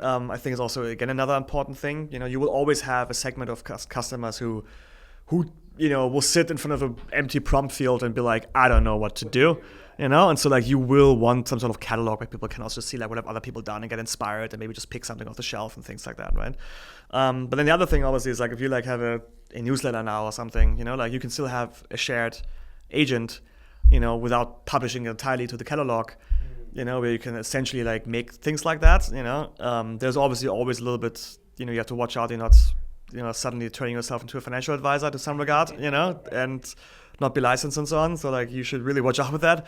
I think is also, again, another important thing. You will always have a segment of customers who will sit in front of an empty prompt field and be like, I don't know what to do. And so like you will want some sort of catalog where people can also see like what have other people done and get inspired and maybe just pick something off the shelf and things like that, right? But then the other thing obviously is like if you like have a newsletter now or something, like you can still have a shared agent, without publishing entirely to the catalog, where you can essentially like make things like that, There's obviously always a little bit, you have to watch out you're not, suddenly turning yourself into a financial advisor to some regard, and not be licensed and so on. So like you should really watch out with that.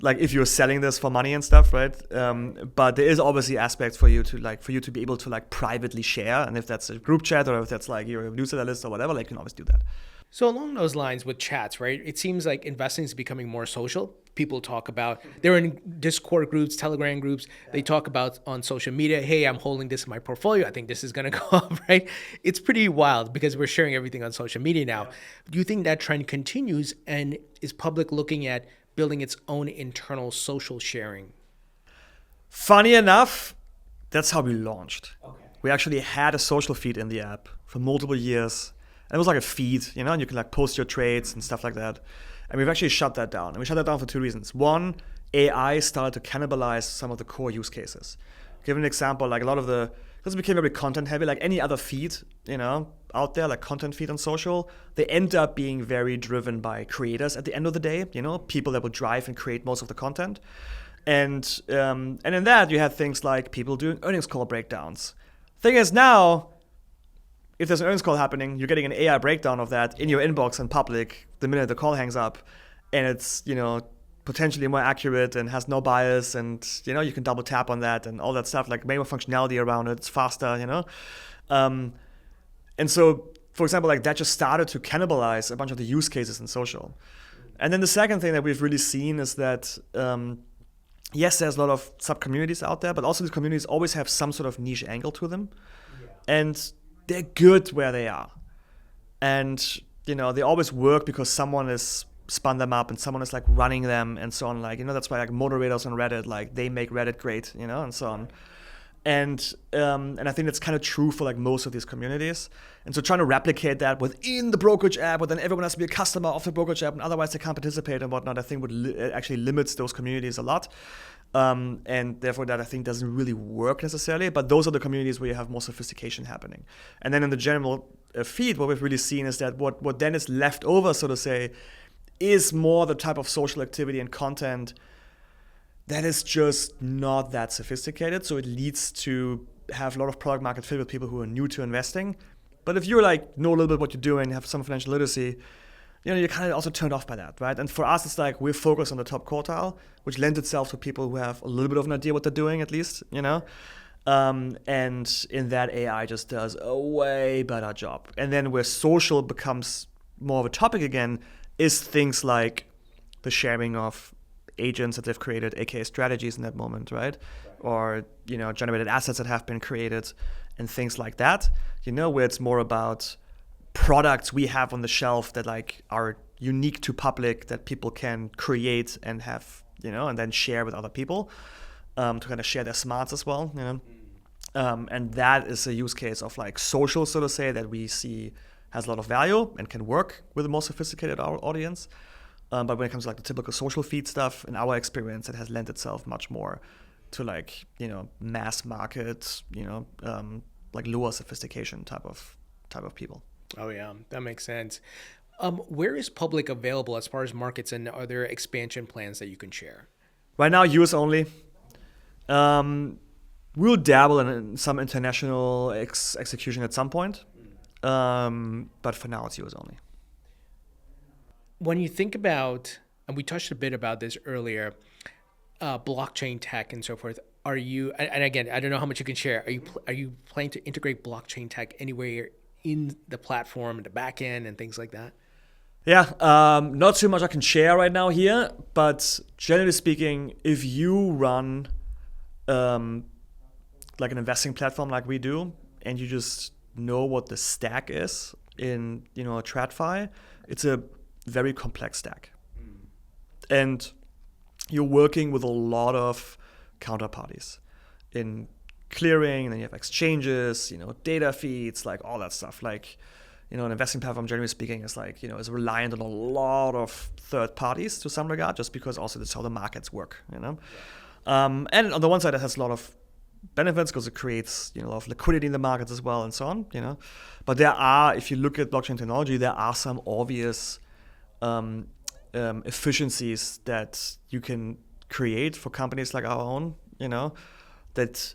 Like if you're selling this for money and stuff, right? But there is obviously aspects for you to be able to like privately share. And if that's a group chat or if that's like your newsletter list or whatever, like you can always do that. So along those lines with chats, right? It seems like investing is becoming more social. People talk about, they're in Discord groups, Telegram groups. They talk about on social media, hey, I'm holding this in my portfolio. I think this is going to go up, right? It's pretty wild because we're sharing everything on social media now. Yeah. Do you think that trend continues, and is public looking at building its own internal social sharing? Funny enough, that's how we launched. Okay. We actually had a social feed in the app for multiple years. And it was like a feed, and you can like post your trades and stuff like that. And we've actually shut that down. And we shut that down for two reasons. One, AI started to cannibalize some of the core use cases. Give an example, like a lot of because it became very content heavy, like any other feed, out there, like content feed on social, they end up being very driven by creators at the end of the day, people that will drive and create most of the content. And in that, you have things like people doing earnings call breakdowns. Thing is now, if there's an earnings call happening, you're getting an AI breakdown of that in your inbox in public the minute the call hangs up. And it's, potentially more accurate and has no bias. And, you can double tap on that and all that stuff, like maybe more functionality around it. It's faster, And so, for example, like that just started to cannibalize a bunch of the use cases in social. And then the second thing that we've really seen is that, yes, there's a lot of sub-communities out there, but also these communities always have some sort of niche angle to them. Yeah. And they're good where they are. And, they always work because someone has spun them up and someone is like running them and so on. Like, that's why like moderators on Reddit, like they make Reddit great, and so on. And I think that's kind of true for like most of these communities. And so trying to replicate that within the brokerage app, but then everyone has to be a customer of the brokerage app and otherwise they can't participate and whatnot, I think actually limits those communities a lot. And therefore that I think doesn't really work necessarily, but those are the communities where you have more sophistication happening. And then in the general feed, what we've really seen is that what then is left over, so to say, is more the type of social activity and content that is just not that sophisticated. So it leads to have a lot of product market fit with people who are new to investing. But if you're like, know a little bit what you're doing, have some financial literacy, you're kind of also turned off by that, right? And for us, it's like we're focused on the top quartile, which lends itself to people who have a little bit of an idea what they're doing, at least, And in that, AI just does a way better job. And then where social becomes more of a topic again is things like the sharing of agents that they've created, aka strategies in that moment, right? Or, generated assets that have been created and things like that, where it's more about products we have on the shelf that like are unique to public that people can create and have, and then share with other people to kind of share their smarts as well, and that is a use case of like social, so to say, that we see has a lot of value and can work with a more sophisticated audience. But when it comes to like the typical social feed stuff, in our experience, it has lent itself much more to like, mass market, like lower sophistication type of people. Oh yeah, that makes sense. Where is public available as far as markets, and are there expansion plans that you can share? Right now, US only. We'll dabble in some international execution at some point, but for now, it's US only. When you think about, and we touched a bit about this earlier, blockchain tech and so forth, are you, and again, I don't know how much you can share, are you planning to integrate blockchain tech anywhere in the platform, the back end and things like that? Yeah, not too much I can share right now here, but generally speaking, if you run like an investing platform like we do, and you just know what the stack is in a TradFi, it's a very complex stack, and you're working with a lot of counterparties in clearing, and then you have exchanges, data feeds, like all that stuff. Like, an investing platform, generally speaking, is like, is reliant on a lot of third parties to some regard, just because also that's how the markets work, And on the one side, it has a lot of benefits because it creates, a lot of liquidity in the markets as well, and so on, But there are, if you look at blockchain technology, there are some obvious efficiencies that you can create for companies like our own, that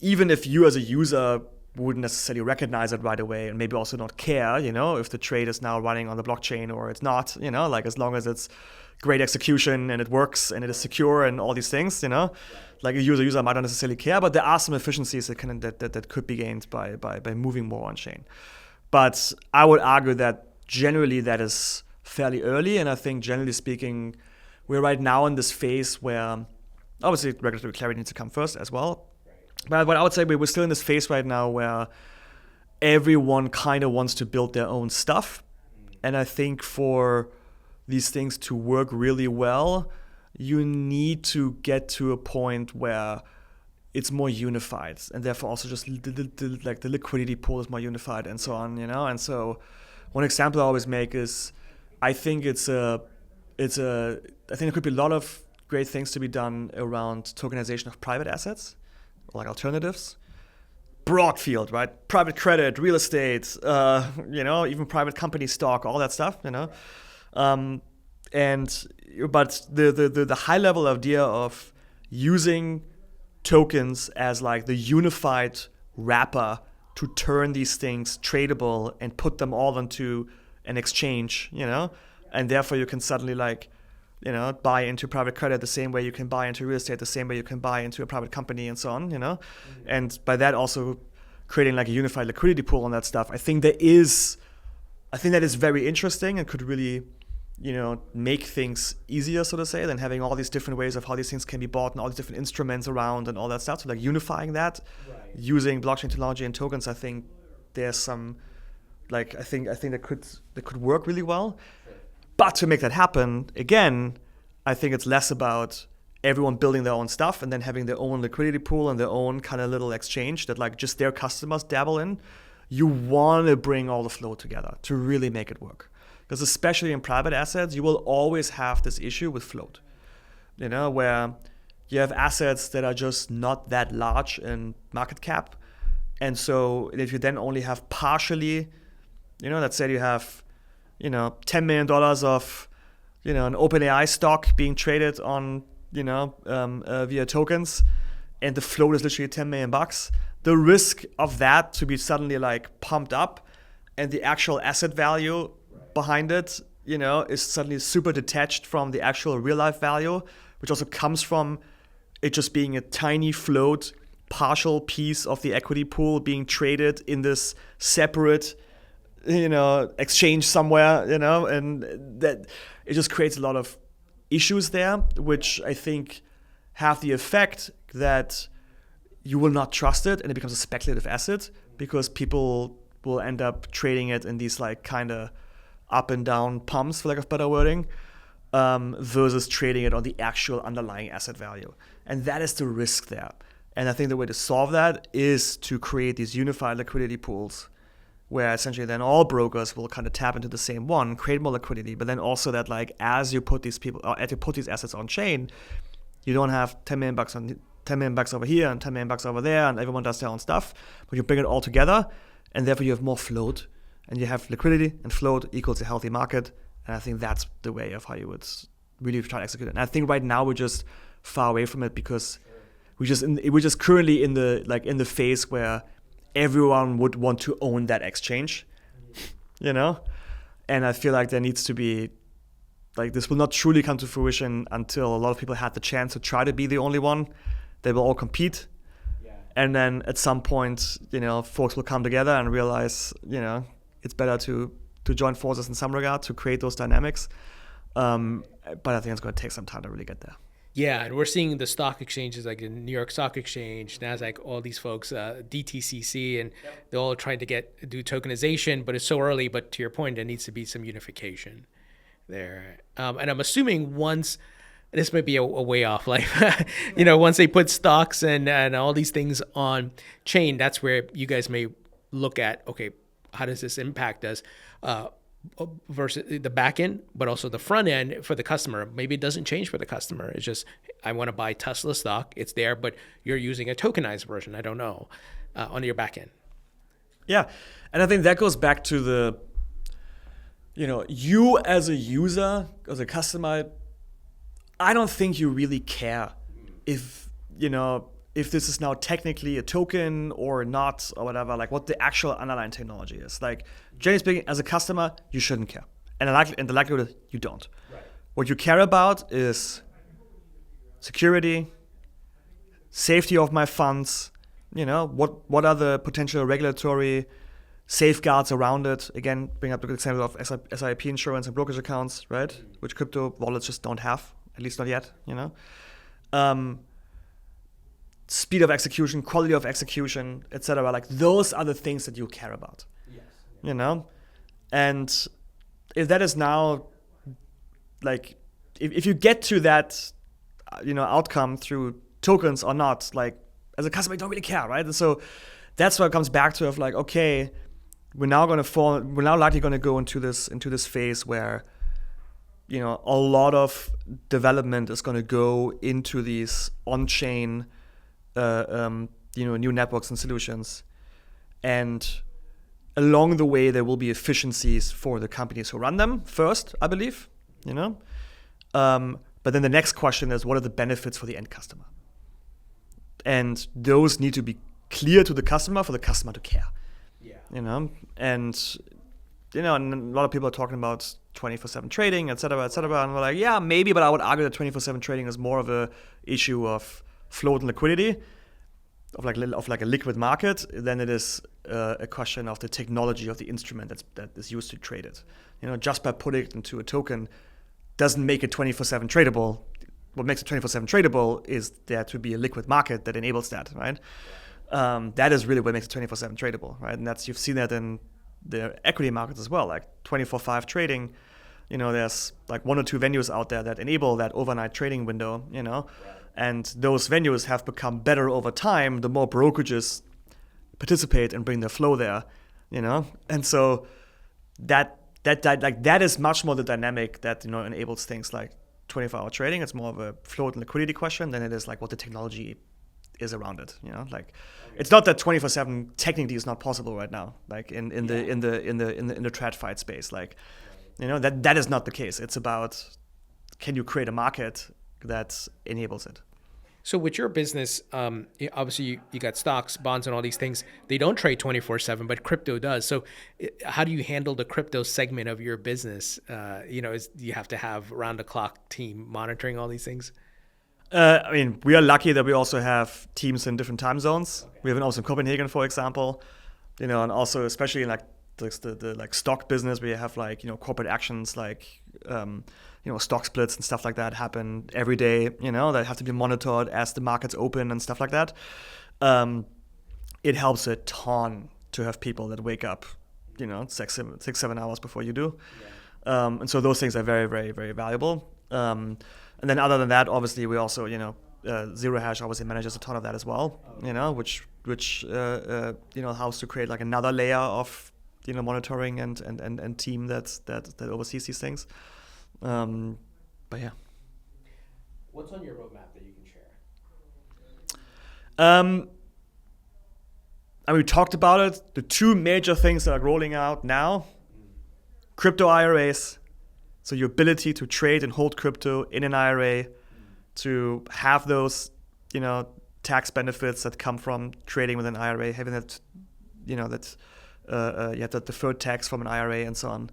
even if you as a user wouldn't necessarily recognize it right away, and maybe also not care, if the trade is now running on the blockchain or it's not, like as long as it's great execution and it works and it is secure and all these things, like a user might not necessarily care, but there are some efficiencies that could be gained by moving more on chain. But I would argue that generally that is fairly early, and I think generally speaking, we're right now in this phase where obviously regulatory clarity needs to come first as well. But what I would say, we're still in this phase right now where everyone kind of wants to build their own stuff. And I think for these things to work really well, you need to get to a point where it's more unified, and therefore also just the liquidity pool is more unified and so on, And so one example I always make is, I think I think there could be a lot of great things to be done around tokenization of private assets, like alternatives. Broad field, right? Private credit, real estate, even private company stock, all that stuff, But the high level idea of using tokens as like the unified wrapper to turn these things tradable and put them all onto an exchange, and therefore you can suddenly buy into private credit the same way you can buy into real estate, the same way you can buy into a private company, and so on, And by that also creating like a unified liquidity pool on that stuff, I think that is very interesting and could really, make things easier, so to say, than having all these different ways of how these things can be bought and all these different instruments around and all that stuff. So like unifying that, using blockchain technology and tokens, I think there's some, I think that could work really well. But to make that happen, again, I think it's less about everyone building their own stuff and then having their own liquidity pool and their own kind of little exchange that like just their customers dabble in. You want to bring all the flow together to really make it work. Because especially in private assets, you will always have this issue with float, where you have assets that are just not that large in market cap. And so if you then only have partially, let's say you have, $10 million of, an OpenAI stock being traded on, via tokens, and the float is literally $10 million. The risk of that to be suddenly like pumped up, and the actual asset value behind it, is suddenly super detached from the actual real life value, which also comes from it just being a tiny float, partial piece of the equity pool being traded in this separate, exchange somewhere, and that it just creates a lot of issues there, which I think have the effect that you will not trust it and it becomes a speculative asset because people will end up trading it in these like kind of up and down pumps, for lack of better wording, versus trading it on the actual underlying asset value. And that is the risk there. And I think the way to solve that is to create these unified liquidity pools where essentially then all brokers will kind of tap into the same one, create more liquidity, but then also that like as you put these assets on chain, you don't have $10 million over here and $10 million over there and everyone does their own stuff, but you bring it all together and therefore you have more float and you have liquidity, and float equals a healthy market. And I think that's the way of how you would really try to execute it. And I think right now we're just far away from it because we're just currently in the phase where everyone would want to own that exchange, And I feel like there needs to be, like, this will not truly come to fruition until a lot of people had the chance to try to be the only one. They will all compete. Yeah. And then at some point, folks will come together and realize, it's better to join forces in some regard to create those dynamics. But I think it's going to take some time to really get there. Yeah, and we're seeing the stock exchanges like the New York Stock Exchange, NASDAQ, all these folks, DTCC, and they're all trying to do tokenization, but it's so early. But to your point, there needs to be some unification there. And I'm assuming once, this might be a way off, like, once they put stocks and all these things on chain, that's where you guys may look at, okay, how does this impact us? Versus the back end, but also the front end for the customer. Maybe it doesn't change for the customer. It's just, I want to buy Tesla stock. It's there, but you're using a tokenized version. I don't know, on your back end. Yeah. And I think that goes back to the, you as a user, as a customer, I don't think you really care if this is now technically a token or not or whatever, like what the actual underlying technology is. Like, generally speaking, as a customer, you shouldn't care. And the likelihood is you don't. Right. What you care about is security, safety of my funds, what are the potential regulatory safeguards around it. Again, bring up the example of SIP insurance and brokerage accounts, right? Which crypto wallets just don't have, at least not yet, speed of execution, quality of execution, etc. Like those are the things that you care about. Yes. And if that is now, like, if you get to that, outcome through tokens or not, like as a customer, you don't really care, right? And so that's what it comes back to of like, okay, we're now likely going to go into this phase where, a lot of development is going to go into these on-chain new networks and solutions, and along the way there will be efficiencies for the companies who run them first, I believe, but then the next question is, what are the benefits for the end customer? And those need to be clear to the customer for the customer to care. And a lot of people are talking about 24/7 trading, et cetera, and we're like, yeah, maybe, but I would argue that 24/7 trading is more of a issue of float and liquidity, of like a liquid market, than it is a question of the technology of the instrument that is used to trade it. Just by putting it into a token doesn't make it 24/7 tradable. What makes it 24/7 tradable is there to be a liquid market that enables that, right? That is really what makes it 24/7 tradable, right? And you've seen that in the equity markets as well, like 24/5 trading. There's like one or two venues out there that enable that overnight trading window, and those venues have become better over time the more brokerages participate and bring their flow there, and so that is much more the dynamic that enables things like 24-hour trading. It's more of a float and liquidity question than it is like what the technology is around it. It's not that 24/7 technically is not possible right now, like in the TradFi space, like that is not the case. It's about, can you create a market that enables it? So with your business, obviously you got stocks, bonds, and all these things. They don't trade 24/7, but crypto does. So how do you handle the crypto segment of your business? Do you have to have round-the-clock team monitoring all these things? We are lucky that we also have teams in different time zones. Okay. We have an also in Copenhagen, for example, and also especially in like the like stock business, we have like corporate actions like stock splits and stuff like that happen every day. That have to be monitored as the markets open and stuff like that. It helps a ton to have people that wake up, 6-7 hours before you do, and so those things are very, very, very valuable. And then other than that, obviously, we also, Zero Hash obviously manages a ton of that as well, which helps to create like another layer of, monitoring and team that oversees these things. But yeah. What's on your roadmap that you can share? We talked about it. The two major things that are rolling out now, crypto IRAs. So your ability to trade and hold crypto in an IRA, to have those, tax benefits that come from trading with an IRA, having that, that deferred tax from an IRA and so on.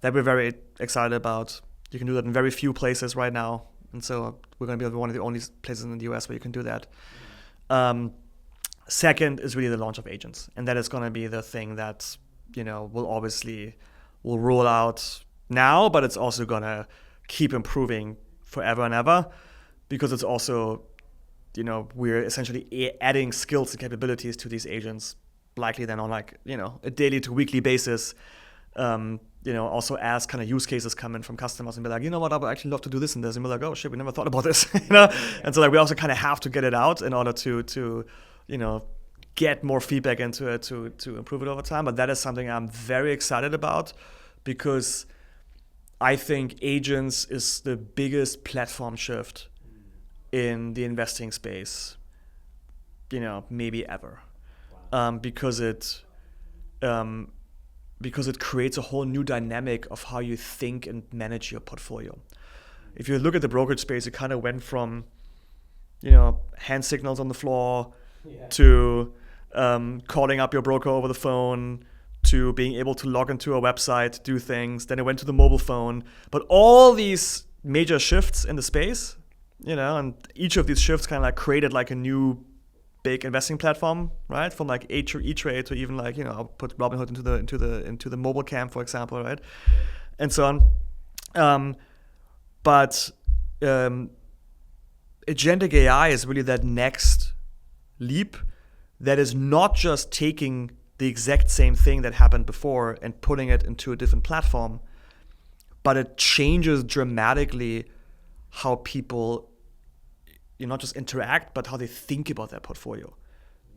That we're very excited about. You can do that in very few places right now, and so we're going to be one of the only places in the US where you can do that. Second is really the launch of agents, and that is going to be the thing that will obviously will roll out now, but it's also gonna keep improving forever and ever, because it's also, we're essentially adding skills and capabilities to these agents, likely then on like, a daily to weekly basis. Also as kind of use cases come in from customers and be like, you know what, I would actually love to do this and this, and we're like, oh shit, we never thought about this, And so like we also kind of have to get it out in order to get more feedback into it to improve it over time. But that is something I'm very excited about, because I think agents is the biggest platform shift in the investing space, maybe ever, because it creates a whole new dynamic of how you think and manage your portfolio. If you look at the brokerage space, it kind of went from, hand signals on the floor to calling up your broker over the phone, to being able to log into a website, do things. Then it went to the mobile phone. But all these major shifts in the space, and each of these shifts kind of like created like a new big investing platform, right? From like E-Trade to even like, I'll put Robinhood into the mobile camp, for example, right? And so on. But agentic AI is really that next leap that is not just taking the exact same thing that happened before and putting it into a different platform, but it changes dramatically how people, not just interact, but how they think about their portfolio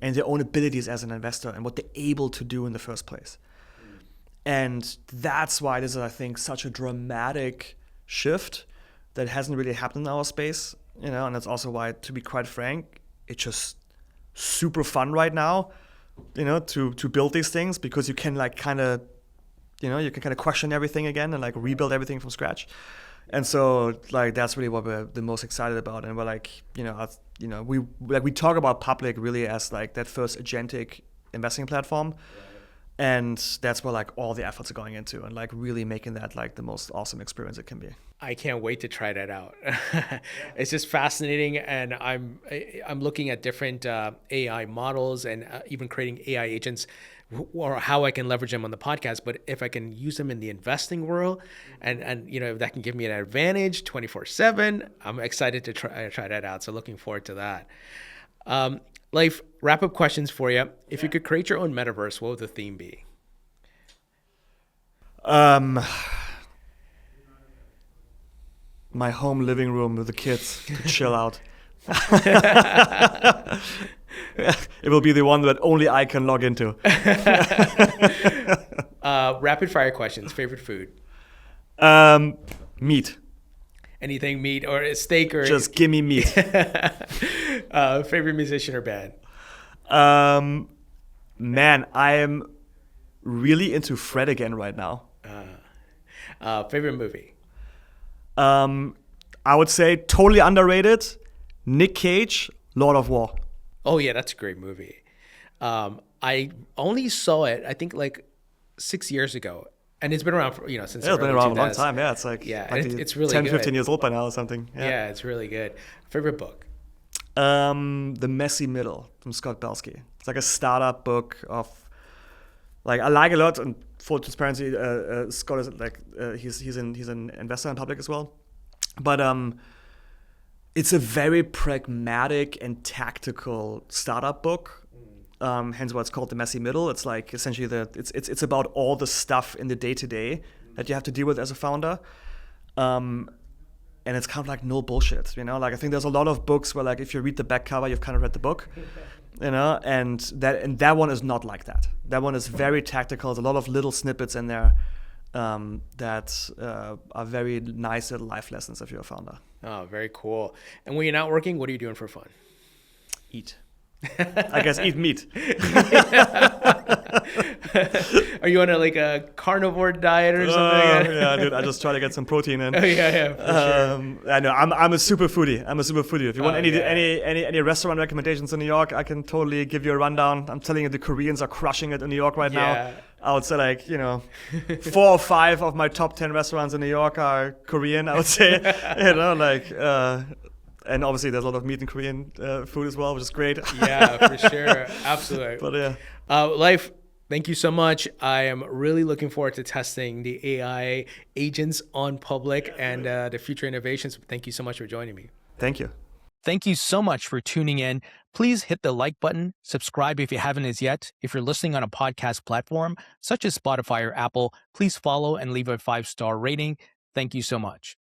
and their own abilities as an investor and what they're able to do in the first place. And that's why this is, I think, such a dramatic shift that hasn't really happened in our space, and that's also why, to be quite frank, it's just super fun right now, to build these things, because you can like kind of, you can kind of question everything again and like rebuild everything from scratch. And so like that's really what we're the most excited about. And we're like, we talk about Public really as like that first agentic investing platform. And that's where like all the efforts are going into, and like really making that like the most awesome experience it can be. I can't wait to try that out. It's just fascinating, and I'm looking at different AI models and even creating AI agents, or how I can leverage them on the podcast. But if I can use them in the investing world, and if that can give me an advantage 24/7, I'm excited to try that out. So looking forward to that. Leif, wrap-up questions for you. If you could create your own metaverse, what would the theme be? My home living room with the kids to chill out. It will be the one that only I can log into. Rapid-fire questions. Favorite food? Meat. Anything meat or a steak or just give me meat. Favorite musician or band? Man, I am really into Fred again right now. Favorite movie? I would say totally underrated. Nick Cage, Lord of War. Oh yeah, that's a great movie. I only saw it, I think, like 6 years ago. And it's been around for, since it's been around a long time. Yeah, it's like, it's really 10, good. 15 years old by now or something. Yeah, it's really good. Favorite book? The Messy Middle from Scott Belsky. It's like a startup book of, like, I like a lot. And full transparency, Scott is like he's an investor in Public as well. But it's a very pragmatic and tactical startup book. Hence why it's called The Messy Middle. It's like essentially it's about all the stuff in the day-to-day that you have to deal with as a founder. And it's kind of like no bullshit, Like I think there's a lot of books where like if you read the back cover, you've kind of read the book, and that one is not like that. That one is very tactical. There's a lot of little snippets in there that are very nice little life lessons if you're a founder. Oh, very cool. And when you're not working, what are you doing for fun? Eat. I guess eat meat. Are you on a carnivore diet or something? Yeah, dude. I just try to get some protein in. Oh yeah, for sure. I know. I'm a super foodie. If you want any restaurant recommendations in New York, I can totally give you a rundown. I'm telling you, the Koreans are crushing it in New York right now. I would say 4 or 5 of my top 10 restaurants in New York are Korean. I would say, and obviously there's a lot of meat and Korean food as well, which is great. Yeah, for sure. Absolutely. But yeah. Leif, Thank you so much. I am really looking forward to testing the AI agents on public and the future innovations. Thank you so much for joining me. Thank you. Thank you so much for tuning in. Please hit the like button, subscribe if you haven't as yet. If you're listening on a podcast platform such as Spotify or Apple, please follow and leave a 5-star rating. Thank you so much.